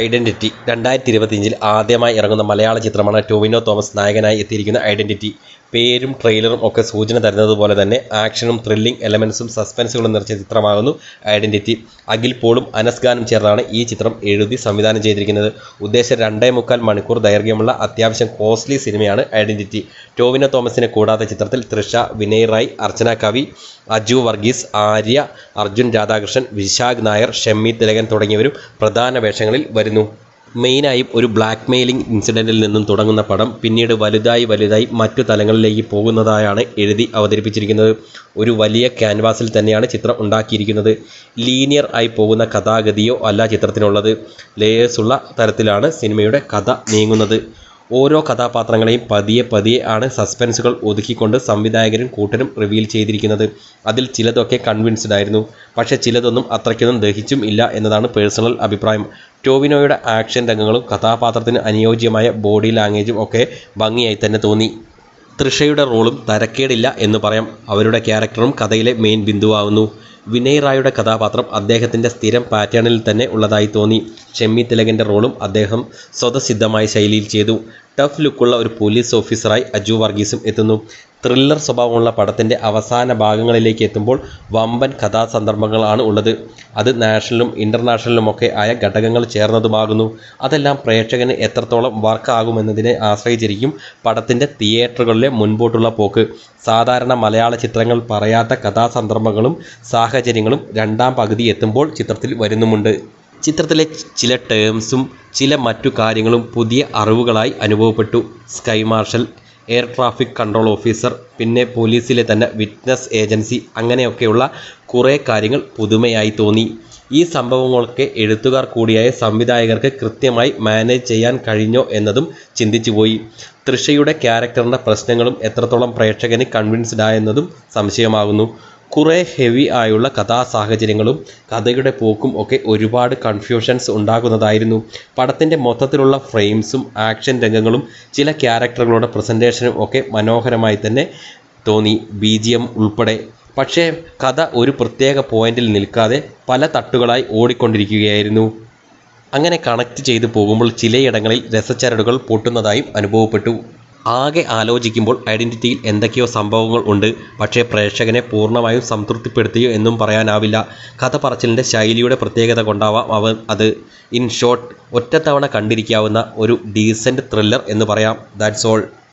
Identity 2025 ആദ്യമായി ഇറങ്ങുന്ന മലയാള ചിത്രമാണ് ടൊവിനോ തോമസ് നായകനായി എത്തിയിരിക്കുന്ന ഐഡൻറ്റിറ്റി. പേരും ട്രെയിലറും ഒക്കെ സൂചന തരുന്നതുപോലെ തന്നെ ആക്ഷനും ത്രില്ലിംഗ് എലമെൻസും സസ്പെൻസുകളും നിറച്ച ചിത്രമാകുന്നു ഐഡൻറ്റിറ്റി. അഖിൽ പോളും അനസ് ഖാനും ചേർന്നാണ് ഈ ചിത്രം എഴുതി സംവിധാനം ചെയ്തിരിക്കുന്നത്. ഉദ്ദേശം 2.25 മണിക്കൂർ ദൈർഘ്യമുള്ള അത്യാവശ്യം കോസ്റ്റ്ലി സിനിമയാണ് ഐഡൻറ്റിറ്റി. ടൊവിനോ തോമസിനെ കൂടാതെ ചിത്രത്തിൽ തൃഷ, വിനയ് റായ്, അർച്ചന കവി, അജു വർഗീസ്, ആര്യ, അർജുൻ രാധാകൃഷ്ണൻ, വിശാഖ് നായർ, ഷെമ്മി തിലകൻ തുടങ്ങിയവരും പ്രധാന വേഷങ്ങളിൽ വരുന്നു. മെയിനായും ഒരു ബ്ലാക്ക് മെയിലിംഗ് ഇൻസിഡൻറ്റിൽ നിന്നും തുടങ്ങുന്ന പടം പിന്നീട് വലുതായി മറ്റു തലങ്ങളിലേക്ക് പോകുന്നതായാണ് എഴുതി അവതരിപ്പിച്ചിരിക്കുന്നത്. ഒരു വലിയ ക്യാൻവാസിൽ തന്നെയാണ് ചിത്രം ഉണ്ടാക്കിയിരിക്കുന്നത്. ലീനിയർ ആയി പോകുന്ന കഥാഗതിയോ അല്ല ചിത്രത്തിനുള്ളത്. ലേയേഴ്സുള്ള തരത്തിലാണ് സിനിമയുടെ കഥ നീങ്ങുന്നത്. ഓരോ കഥാപാത്രങ്ങളെയും പതിയെ ആണ് സസ്പെൻസുകൾ ഒതുക്കിക്കൊണ്ട് സംവിധായകരും കൂട്ടരും റിവീൽ ചെയ്തിരിക്കുന്നത്. അതിൽ ചിലതൊക്കെ കൺവിൻസ്ഡ് ആയിരുന്നു. പക്ഷേ ചിലതൊന്നും അത്രയ്ക്കൊന്നും ദഹിച്ചും ഇല്ല എന്നതാണ് പേഴ്സണൽ അഭിപ്രായം. ടൊവിനോയുടെ ആക്ഷൻ രംഗങ്ങളും കഥാപാത്രത്തിന് അനുയോജ്യമായ ബോഡി ലാംഗ്വേജും ഒക്കെ ഭംഗിയായി തന്നെ തോന്നി. തൃഷയുടെ റോളും തരക്കേടില്ല എന്ന് പറയാം. അവരുടെ ക്യാരക്ടറും കഥയിലെ മെയിൻ ബിന്ദുവാകുന്നു. വിനയ് റായുടെ കഥാപാത്രം അദ്ദേഹത്തിൻ്റെ സ്ഥിരം പാറ്റേണിൽ തന്നെ ഉള്ളതായി തോന്നി. ഷെമ്മി തിലകൻ്റെ റോളും അദ്ദേഹം സ്വതസിദ്ധമായ ശൈലിയിൽ ചെയ്തു. ടഫ് ലുക്കുള്ള ഒരു പോലീസ് ഓഫീസറായി അജു വർഗീസും എത്തുന്നു. ത്രില്ലർ സ്വഭാവമുള്ള പടത്തിൻ്റെ അവസാന ഭാഗങ്ങളിലേക്ക് എത്തുമ്പോൾ വമ്പൻ കഥാസന്ദർഭങ്ങളാണ് ഉള്ളത്. അത് നാഷണലും ഇൻ്റർനാഷണലുമൊക്കെ ആയ ഘടകങ്ങൾ ചേർന്നതുമാകുന്നു. അതെല്ലാം പ്രേക്ഷകന് എത്രത്തോളം വർക്കാകുമെന്നതിനെ ആശ്രയിച്ചിരിക്കും പടത്തിൻ്റെ തിയേറ്ററുകളിലെ മുൻപോട്ടുള്ള പോക്ക്. സാധാരണ മലയാള ചിത്രങ്ങൾ പറയാത്ത കഥാസന്ദർഭങ്ങളും സാഹചര്യങ്ങളും രണ്ടാം പകുതി എത്തുമ്പോൾ ചിത്രത്തിൽ വരുന്നുമുണ്ട്. ചിത്രത്തിലെ ചില ടേംസും ചില മറ്റു കാര്യങ്ങളും പുതിയ അറിവുകളായി അനുഭവപ്പെട്ടു. Sky marshal, air traffic control officer, പിന്നെ പോലീസിലെ തന്നെ വിറ്റ്നസ് ഏജൻസി, അങ്ങനെയൊക്കെയുള്ള കുറേ കാര്യങ്ങൾ പുതുമയായി തോന്നി. ഈ സംഭവങ്ങളൊക്കെ എഴുത്തുകാർ കൂടിയായ സംവിധായകർക്ക് കൃത്യമായി മാനേജ് ചെയ്യാൻ കഴിഞ്ഞോ എന്നതും ചിന്തിച്ചുപോയി. തൃഷയുടെ ക്യാരക്ടറിൻ്റെ പ്രശ്നങ്ങളും എത്രത്തോളം പ്രേക്ഷകന് കൺവിൻസ്ഡ് ആയെന്നതും സംശയമാകുന്നു. കുറേ ഹെവി ആയുള്ള കഥാസാഹചര്യങ്ങളും കഥയുടെ പോക്കും ഒക്കെ ഒരുപാട് കൺഫ്യൂഷൻസ് ഉണ്ടാക്കുന്നതായിരുന്നു. പടത്തിൻ്റെ മൊത്തത്തിലുള്ള ഫ്രെയിംസും ആക്ഷൻ രംഗങ്ങളും ചില ക്യാരക്ടറുകളുടെ പ്രസൻറ്റേഷനും ഒക്കെ മനോഹരമായി തന്നെ തോന്നി, BGM ഉൾപ്പെടെ. പക്ഷേ കഥ ഒരു പ്രത്യേക പോയിന്റിൽ നിൽക്കാതെ പല തട്ടുകളായി ഓടിക്കൊണ്ടിരിക്കുകയായിരുന്നു. അങ്ങനെ കണക്ട് ചെയ്തു പോകുമ്പോൾ ചിലയിടങ്ങളിൽ രസച്ചരടുകൾ പൊട്ടുന്നതായും അനുഭവപ്പെട്ടു. ആകെ ആലോചിക്കുമ്പോൾ ഐഡൻറ്റിറ്റിയിൽ എന്തൊക്കെയോ സംഭവങ്ങൾ ഉണ്ട്. പക്ഷേ പ്രേക്ഷകനെ പൂർണ്ണമായും സംതൃപ്തിപ്പെടുത്തിയോ എന്നും പറയാനാവില്ല. കഥ പറച്ചിലിൻ്റെ ശൈലിയുടെ പ്രത്യേകത കൊണ്ടാവാം അത്. ഇൻ ഷോർട്ട്, ഒറ്റത്തവണ കണ്ടിരിക്കാവുന്ന ഒരു ഡീസൻറ്റ് ത്രില്ലർ എന്ന് പറയാം. That's all.